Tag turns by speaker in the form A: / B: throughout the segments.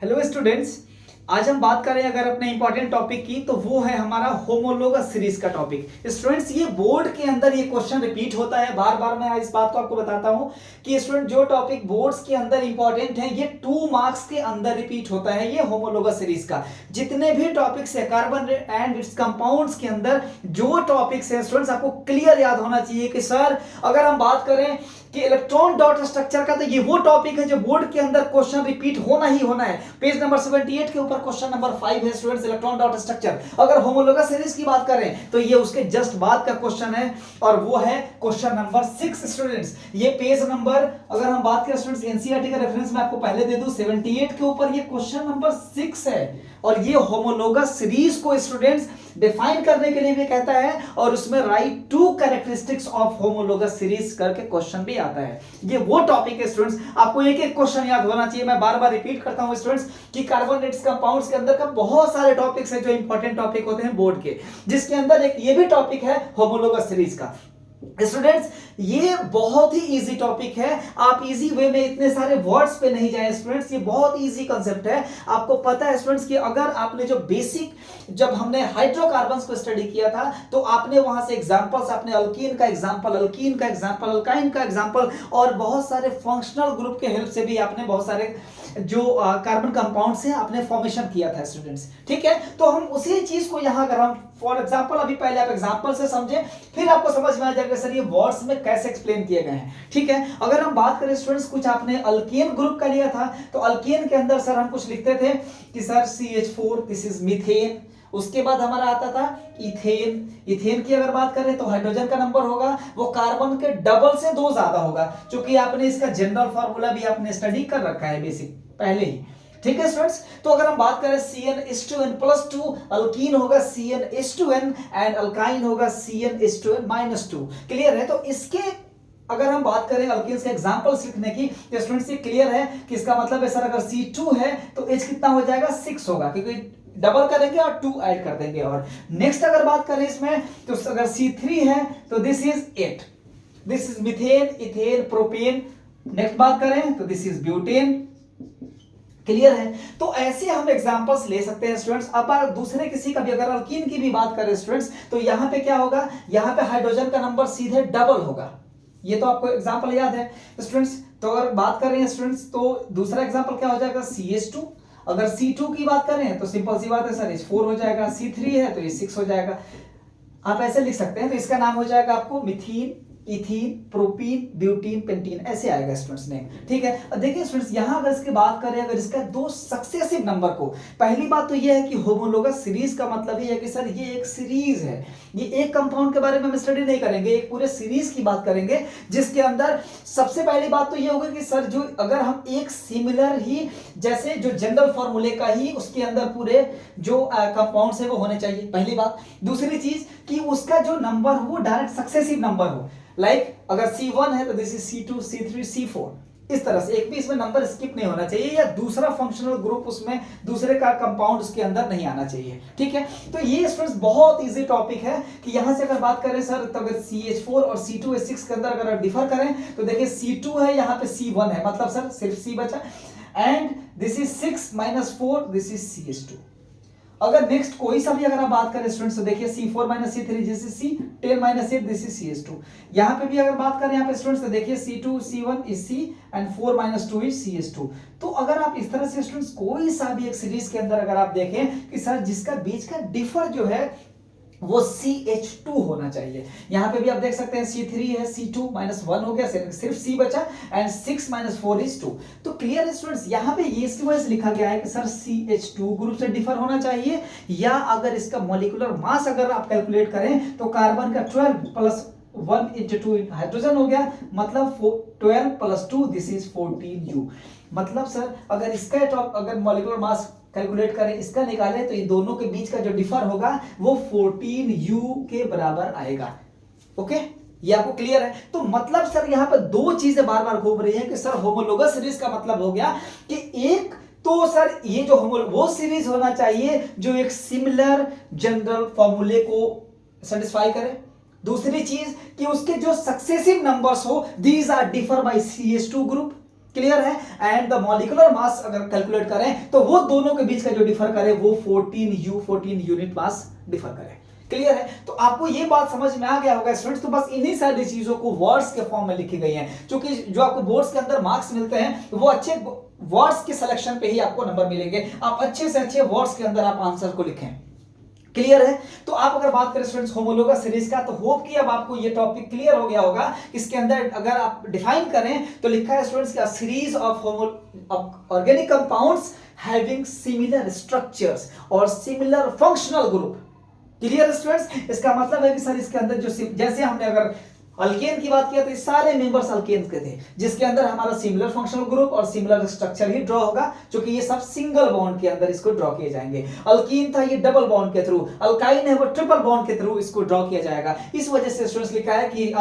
A: Hello students. आज हम बात करें अगर अपने इंपॉर्टेंट टॉपिक की तो वो है हमारा होमोलोगस सीरीज का टॉपिक। स्टूडेंट्स ये बोर्ड के अंदर ये क्वेश्चन रिपीट होता है बार बार। मैं इस बात को आपको बताता हूं कि स्टूडेंट जो टॉपिक बोर्ड्स के अंदर इंपॉर्टेंट है ये 2 मार्क्स के अंदर रिपीट होता है। ये होमोलोगस सीरीज का जितने भी टॉपिक्स है कार्बन एंड इट्स कंपाउंड्स के अंदर जो टॉपिक्स है स्टूडेंट्स आपको क्लियर याद होना चाहिए कि सर अगर हम बात करें कि इलेक्ट्रॉन डॉट स्ट्रक्चर का तो ये वो टॉपिक है जो बोर्ड के अंदर क्वेश्चन रिपीट होना ही होना है। पेज नंबर 78 के ऊपर क्वेश्चन नंबर 5 है स्टूडेंट्स, इलेक्ट्रॉन डॉट स्ट्रक्चर। अगर होमोलोगस सीरीज की बात करें तो ये उसके जस्ट बाद का क्वेश्चन है और वो है क्वेश्चन नंबर 6 स्टूडेंट्स। ये पेज नंबर अगर हम बात करें स्टूडेंट्स एनसीईआरटी का रेफरेंस मैं आपको पहले दे दूं 78 के ऊपर ये क्वेश्चन नंबर 6 है और ये होमोलोगस सीरीज को स्टूडेंट्स डिफाइन करने के लिए भी कहता है और उसमें right 2 characteristics of homologous series करके क्वेश्चन भी आता है। ये वो टॉपिक है स्टूडेंट्स, आपको एक एक क्वेश्चन याद होना चाहिए। मैं बार बार रिपीट करता हूं स्टूडेंट्स कि कार्बोनेट्स कंपाउंड्स के अंदर का बहुत सारे टॉपिक्स हैं जो इंपॉर्टेंट टॉपिक होते हैं बोर्ड के, जिसके अंदर एक ये भी टॉपिक है होमोलोगस सीरीज का। स्टूडेंट्स ये बहुत ही इजी टॉपिक है, आप इजी वे में इतने सारे वर्ड्स पे नहीं जाए स्टूडेंट्स। ये बहुत इजी कांसेप्ट है। आपको पता है स्टूडेंट्स कि अगर आपने जो बेसिक जब हमने हाइड्रोकार्बन्स को स्टडी किया था तो आपने वहां से एग्जांपल्स, आपने अल्कीन का एग्जांपल, अल्काइन का एग्जांपल और बहुत सारे फंक्शनल ग्रुप के हेल्प से भी आपने बहुत सारे जो कार्बन कंपाउंड से आपने फॉर्मेशन किया था स्टूडेंट्स। ठीक है, तो हम उसी चीज को यहां अगर हम फॉर एग्जांपल अभी पहले आप एग्जांपल से समझे फिर आपको समझ में आ जाएगा सर ये वर्ड्स में कैसे एक्सप्लेन किए गए हैं। ठीक है, अगर हम बात करें स्टूडेंट्स कुछ आपने अल्केन ग्रुप का लिया था तो अल्केन के अंदर सर हम कुछ लिखते थे कि sir CH4 this is methane. उसके बाद हमारा आता था इथेन। इथेन की अगर बात करें तो हाइड्रोजन का नंबर होगा वो कार्बन के डबल से 2 ज्यादा होगा, क्योंकि आपने इसका जनरल फार्मूला भी आपने स्टडी कर रखा है बेसिक पहले ही। ठीक है स्टूडेंट्स, तो अगर हम बात करें CnH2n+2 अल्कीन होगा CnH2n एंड अल्काइन होगा CnH2n-2। क्लियर है? तो इसके अगर हम बात करें अल्कीन्स के एग्जांपल्स लिखने की तो स्टूडेंट्स ये क्लियर है कि इसका मतलब है सर अगर C2 है तो H कितना हो जाएगा 6 होगा, क्योंकि डबल करेंगे और 2 ऐड कर देंगे। और नेक्स्ट अगर बात करें इसमें तो अगर C3 है तो this is 8, this is methane, ethane, propane. Next बात करें तो दिस इज ब्यूटेन। क्लियर है? तो ऐसे हम एग्जांपल्स ले सकते हैं स्टूडेंट्स। अब अगर दूसरे किसी का भी अगर अल्कीन की भी बात करें स्टूडेंट्स तो यहां पे क्या होगा, यहां पे हाइड्रोजन का नंबर सीधे डबल होगा। ये तो आपको एग्जांपल याद है स्टूडेंट्स। तो अगर बात कर रहे हैं स्टूडेंट्स तो दूसरा एग्जांपल क्या हो जाएगा CH2। अगर C2 की बात करें तो सिंपल सी बात है सर H4 हो जाएगा, C3 है तो H6 हो जाएगा। आप ऐसे लिख सकते हैं, तो इसका नाम हो जाएगा आपको मिथीन, इथीन, प्रोपीन, ब्यूटीन, पेंटीन, ऐसे आएगा स्टूडेंट्स ने। ठीक है, और देखिए स्टूडेंट्स यहां अगर इसकी बात करें अगर इसका 2 सक्सेसिव नंबर को, पहली बात तो यह है कि होमोलोगस सीरीज का मतलब ये है कि सर ये एक सीरीज है। ये एक कंपाउंड के बारे में हम स्टडी नहीं करेंगे, एक पूरे सीरीज की बात करेंगे जिसके अंदर सबसे पहली बात तो ये होगी कि सर जो अगर हम एक सिमिलर ही जैसे जो जनरल फॉर्मूले का ही उसके अंदर पूरे जो कंपाउंड्स है वो होने चाहिए, पहली बात। दूसरी चीज कि उसका जो नंबर हो वो डायरेक्ट सक्सेसिव नंबर हो, लाइक अगर C1 है तो this is C2, C3, C4, इस तरह से एक भी इसमें नंबर स्किप नहीं होना चाहिए या दूसरा फंक्शनल ग्रुप उसमें दूसरे का कंपाउंड उसके अंदर नहीं आना चाहिए। ठीक है, तो ये स्टूडेंट्स बहुत इजी टॉपिक है कि यहां से अगर बात करें सर तो अगर CH4 और C2H6 के अंदर अगर आप डिफर करें तो देखिए C2 है यहाँ पे C1 है, मतलब सर सिर्फ C बचा and this is 6 - 4 this is CH2। अगर नेक्स्ट कोई सा भी अगर आप बात करें स्टूडेंट्स तो देखिए C4 - C3 this is C, 10 - 8 this is CH2। यहां पे भी अगर बात करें यहां पे स्टूडेंट्स तो देखिए C2 C1 is C and 4 - 2 is CH2। तो अगर आप इस तरह से स्टूडेंट्स कोई सा भी एक सीरीज के अंदर अगर आप देखें कि सर जिसका बीच का डिफर जो है वो CH2 होना चाहिए। यहां पे भी आप देख सकते हैं C3 है, C2 - 1 हो गया, सिर्फ C बचा एंड 6 - 4 इज 2। तो क्लियर है स्टूडेंट्स, यहां पे ये इस वजह से लिखा गया है कि सर CH2 ग्रुप से डिफर होना चाहिए, या अगर इसका मॉलिक्यूलर मास अगर आप कैलकुलेट करें तो कार्बन का 12 + 1 × 2 हाइड्रोजन हो गया, मतलब 12 + 2 दिस इज 14U। मतलब सर अगर इसका अगर मॉलिक्यूलर मास कैलकुलेट करें इसका निकालें तो इन दोनों के बीच का जो डिफर होगा वो 14U के बराबर आएगा। ओके, ये आपको क्लियर है? तो मतलब सर यहां पर 2 चीजें बार बार घूम रही है कि सर होमोलोगस सीरीज का मतलब हो गया कि एक तो सर ये जो वो सीरीज होना चाहिए जो एक सिमिलर जनरल फॉर्मूले को सेटिस्फाई करे। दूसरी चीज कि उसके जो सक्सेसिव नंबर्स हो these are differ by CH2 group. Clear है। एंड द मॉलिक्यूलर मास अगर कैलकुलेट करें तो वो दोनों के बीच का जो डिफर करे वो 14 यूनिट मास डिफर करे। क्लियर है। तो आपको ये बात समझ में आ गया होगा स्टूडेंट्स। तो बस इन्हीं सारी चीजों को वर्ड्स के फॉर्म में लिखी गई हैं, क्योंकि जो आपको बोर्ड्स के अंदर मार्क्स मिलते हैं वो अच्छे वर्ड्स के सिलेक्शन पे ही आपको नंबर मिलेंगे। आप अच्छे से अच्छे वर्ड्स के अंदर आप आंसर को लिखें। क्लियर है। तो आप अगर बात करें स्टूडेंट्स होमोलोगस सीरीज का, तो होप कि अब आपको ये टॉपिक क्लियर हो गया होगा। इसके अंदर अगर आप डिफाइन करें तो लिखा है स्टूडेंट्स का series of organic compounds having similar structures और similar functional group. Clear students. इसका मतलब है कि सर इसके अंदर जो जैसे हमने अगर अल्केन की बात किया तो ये सारे मेंबर्स अल्केन के थे, जिसके अंदर हमारा सिमिलर फंक्शनल ग्रुप और सिमिलर स्ट्रक्चर ही ड्रॉ होगा, क्योंकि ये सब सिंगल बॉन्ड के अंदर इसको ड्रॉ किए जाएंगे। अल्कीन था ये डबल बॉन्ड के थ्रू, अल्काइन है वो ट्रिपल बॉन्ड के थ्रू इसको ड्रॉ किया जाएगा। इस वजह से स्टूडेंट्स लिखा है कि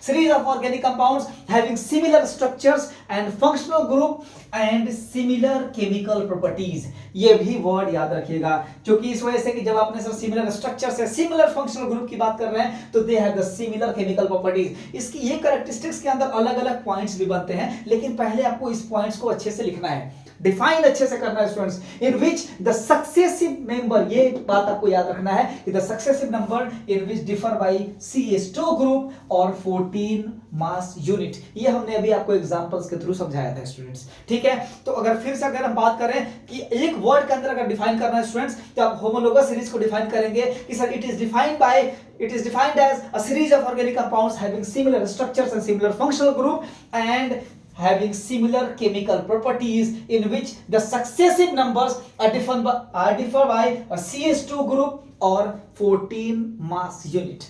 A: series of organic compounds having similar structures and functional group and similar chemical properties. ये भी वर्ड याद रखिएगा, क्योंकि इस वजह से कि जब आपने सर सिमिलर स्ट्रक्चर से सिमिलर फंक्शनल ग्रुप की बात कर रहे हैं तो they have the similar chemical properties. इसकी ये कैरेक्टरिस्टिक्स के अंदर अलग अलग पॉइंट्स भी बनते हैं, लेकिन पहले आपको इस पॉइंट्स को अच्छे से लिखना है, डिफाइन अच्छे से करना है students. In which the successive member, ये बात आपको याद रखना है कि the successive number in which differ by CH2 group और 14 मास यूनिट। ये हमने अभी आपको एग्जांपल्स के थ्रू समझाया था स्टूडेंट्स। ठीक है। तो अगर फिर से अगर हम बात करें कि एक वर्ड के अंदर अगर डिफाइन करना है स्टूडेंट्स, तो आप होमोलोगस सीरीज को डिफाइन करेंगे कि sir it is defined as a series of organic compounds having similar structures and similar functional group and having similar chemical properties in which the successive numbers are differ by a CH2 group or 14 mass unit।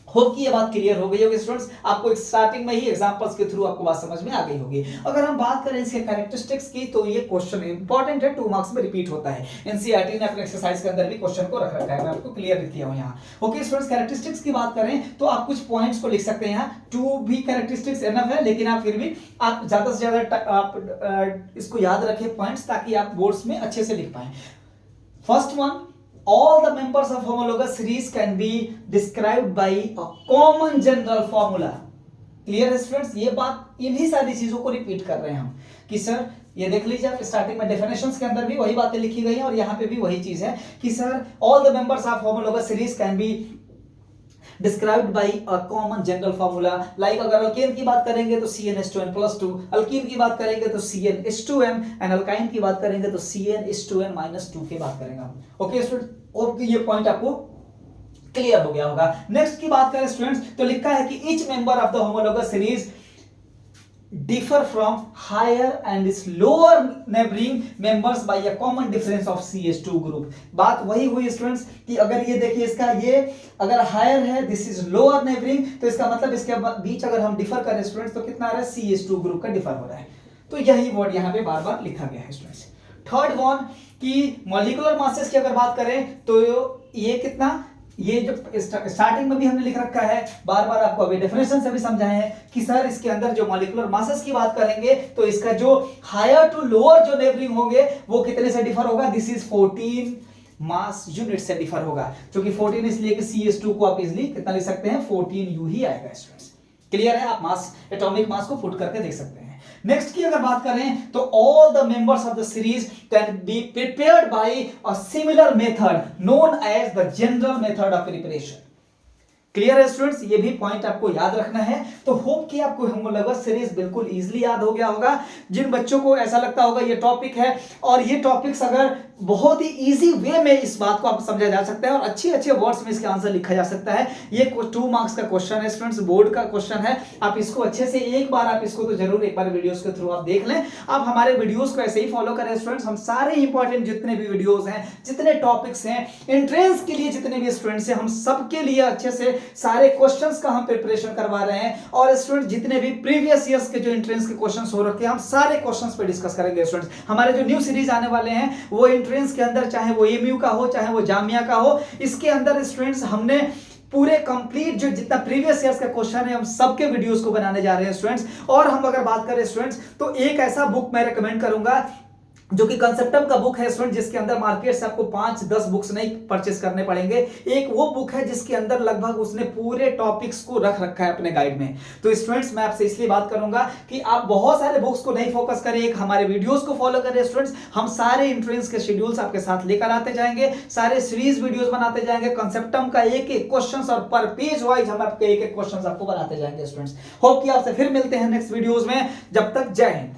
A: Hope कि ये बात clear हो गई होगी students. आपको starting में ही examples के through आपको बात समझ में आ गई होगी। अगर हम बात करें इसके कैरेक्टरिस्टिक्स की, तो ये क्वेश्चन इंपॉर्टेंट है, 2 मार्क्स में रिपीट होता है। एनसीईआरटी ने अपने एक्सरसाइज के अंदर भी क्वेश्चन को रख रखा है, मैं आपको क्लियर लिख दिया हूं यहां। ओके स्टूडेंट्स, कैरेक्टरिस्टिक्स की बात करें तो आप कुछ पॉइंट्स को लिख सकते हैं। यहाँ 2 भी कैरेक्टरिस्टिक्स एनफ है, लेकिन आप फिर भी आप ज्यादा से ज्यादा आप इसको याद रखें पॉइंट्स, ताकि आप बोर्ड्स में अच्छे से लिख पाए। First one, all the members of homologous series can be described by a common general formula। Clear है स्टूडेंट्स। ये बात इन्हीं सारी चीजों को रिपीट कर रहे हैं हम कि सर ये देख लीजिए आप स्टार्टिंग में डेफिनेशंस के अंदर भी वही बातें लिखी गई हैं और यहाँ पे भी वही चीज है कि sir all the members of homologous series can be described by a common general formula। Like अगर अल्केन की बात करेंगे तो CnH2n+2, अल्कीन की बात करेंगे तो CnH2n एंड अल्काइन की बात करेंगे तो CnH2n-2 की बात करेंगे हम। ओके स्टूडेंट, ओके ये पॉइंट आपको क्लियर हो गया होगा। नेक्स्ट की बात करें स्टूडेंट्स तो लिखा है कि each member of the homologous series differ from higher and its lower neighboring members by a common difference of CH2 group। बात वही हुई स्टूडेंट्स कि अगर ये देखिए इसका ये अगर हायर है, दिस इज लोअर नेबरिंग, तो इसका मतलब इसके बीच अगर हम डिफर करें स्टूडेंट्स तो कितना आ रहा है, CH2 ग्रुप का डिफर हो रहा है। तो यही वर्ड यहाँ पे बार बार लिखा गया है स्टूडेंट्स। थर्ड वन कि मॉलिक्यूलर मासेस की अगर बात करें तो ये कितना, ये जो स्टार्टिंग में भी हमने लिख रखा है, बार बार आपको अभी डेफिनेशन से भी समझाए हैं कि सर इसके अंदर जो मॉलिक्यूलर मासेस की बात करेंगे तो इसका जो हायर टू लोअर जो नेबरिंग होंगे वो कितने से डिफर होगा, दिस इज 14 मास यूनिट से डिफर होगा। क्योंकि 14 इसलिए कि CH2 को आप इजीली कितना लिख सकते हैं, 14U ही आएगा स्टूडेंट्स। क्लियर है। आप मास एटॉमिक मास को पुट करके देख सकते हैं। नेक्स्ट की अगर बात करें तो all the members of the series can be prepared by a similar method known as the general method of preparation. Clear है स्टूडेंट्स, ये भी पॉइंट आपको याद रखना है। तो होप कि आपको होमोलोगस सीरीज बिल्कुल इजीली याद हो गया होगा। जिन बच्चों को ऐसा लगता होगा ये टॉपिक है और ये टॉपिक्स अगर बहुत ही इजी वे में इस बात को आप समझा जा सकता है और अच्छे अच्छे वर्ड्स में इसका आंसर लिखा जा सकता है। ये 2 मार्क्स का क्वेश्चन है स्टूडेंट्स, बोर्ड का क्वेश्चन है। आप इसको अच्छे से एक बार आप इसको तो जरूर एक बार वीडियोस के थ्रू आप देख लें। आप हमारे वीडियोस को ऐसे ही फॉलो करें स्टूडेंट्स। हम सारे इंपॉर्टेंट जितने भी वीडियोस हैं, जितने टॉपिक्स हैं, एंट्रेंस के लिए जितने भी स्टूडेंट्स हैं, हम सबके लिए अच्छे से सारे क्वेश्चंस का हम प्रिपरेशन करवा रहे हैं। और स्टूडेंट जितने भी प्रीवियस ईयर्स के जो एंट्रेंस के क्वेश्चंस हो रखे हैं, हम सारे क्वेश्चंस पे डिस्कस करेंगे स्टूडेंट्स। हमारे जो न्यू सीरीज आने वाले हैं वो एंट्रेंस के अंदर, चाहे वो एमयू का हो चाहे वो जामिया का हो, इसके अंदर स्टूडेंट्स हमने पूरे कंप्लीट जो जितना प्रीवियस ईयर्स का क्वेश्चन है हम सबके वीडियोस को बनाने जा रहे हैं स्टूडेंट्स। और हम अगर बात करें स्टूडेंट्स तो एक ऐसा बुक मैं रेकमेंड करूंगा जो कि कंसेप्टम का बुक है स्टूडेंट, जिसके अंदर मार्केट से आपको 5-10 बुक्स नहीं परचेस करने पड़ेंगे। एक वो बुक है जिसके अंदर लगभग उसने पूरे टॉपिक्स को रख रखा है अपने गाइड में। तो स्टूडेंट्स मैं आपसे इसलिए बात करूंगा कि आप बहुत सारे बुक्स को नहीं फोकस करें, एक हमारे वीडियोस को फॉलो करें स्टूडेंट्स। हम सारे एंट्रेंस के शेड्यूल्स आपके साथ लेकर आते जाएंगे, सारे सीरीज वीडियोस बनाते जाएंगे, कंसेप्टम का एक एक क्वेश्चंस और पर पेज वाइज हम आपके एक एक क्वेश्चंस आपको बनाते जाएंगे स्टूडेंट्स। होप कि आपसे फिर मिलते हैं नेक्स्ट वीडियोस में। जब तक जय हिंद।